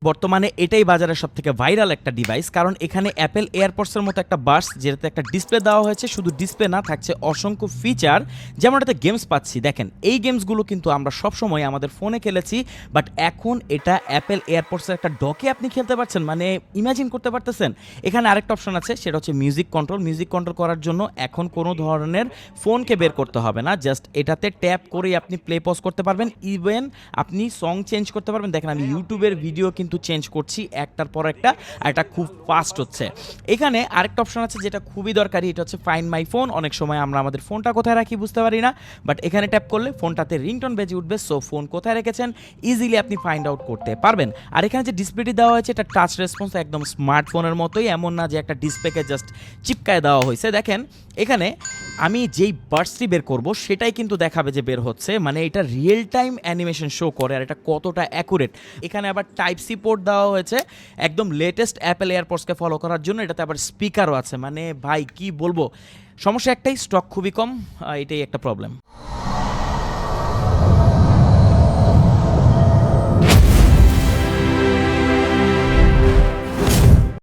বর্তমানে এটাই বাজারের সবথেকে ভাইরাল একটা ডিভাইস, কারণ এখানে অ্যাপেল এয়ারপডসের মতো একটা বাডস, যেটাতে একটা ডিসপ্লে দেওয়া হয়েছে। শুধু ডিসপ্লে না, থাকছে অসংখ্য ফিচার, যেমন এটাতে গেমস পাচ্ছি। দেখেন, এই গেমসগুলো কিন্তু আমরা সবসময় আমাদের ফোনে খেলেছি, বাট এখন এটা অ্যাপেল এয়ারপডসের একটা ডকে আপনি খেলতে পারছেন। মানে ইমাজিন করতে পারতেছেন। এখানে আরেকটা অপশন আছে, সেটা হচ্ছে মিউজিক কন্ট্রোল। মিউজিক কন্ট্রোল করার জন্য এখন কোনো ধরনের ফোনকে বের করতে হবে না, জাস্ট এটাতে ট্যাপ করেই আপনি প্লে পজ করতে পারবেন। ইভেন আপনি সং চেঞ্জ করতে পারবেন। দেখেন, আমি ইউটিউবের ভিডিও কিন্তু চেঞ্জ করছি একটার পর একটা, আর এটা খুব ফাস্ট হচ্ছে। এখানে আরেকটা অপশন আছে যেটা খুবই দরকারি, এটা হচ্ছে ফাইন্ড মাই ফোন। অনেক সময় আমরা আমাদের ফোনটা কোথায় রাখি বুঝতে পারি না, বাট এখানে ট্যাপ করলে ফোনটাতে রিংটোন বেজে উঠবে। সো ফোন কোথায় রেখেছেন ইজিলি আপনি ফাইন্ড আউট করতে পারবেন। আর এখানে যে ডিসপ্লেটি দেওয়া হয়েছে, এটা টাচ রেসপন্স, একদম স্মার্টফোনের মতোই, এমন না যে একটা ডিসপ্লেকে জাস্ট চিপকায় দেওয়া হয়েছে। দেখেন, এখানে আমি যেই বার্ডসটি বের করব সেটাই কিন্তু দেখাবে যে বের হচ্ছে। মানে এটা রিয়েল টাইম অ্যানিমেশন শো করে, আর এটা কতটা অ্যাকুরেট। এখানে আবার টাইপ সি পোর্ট দেওয়া হয়েছে একদম লেটেস্ট অ্যাপেল এয়ারপডসকে ফলো করার জন্য। এটাতে আবার স্পিকারও আছে। মানে ভাই কি বলবো, সমস্যা একটাই, স্টক খুবই কম, এটাই একটা প্রবলেম।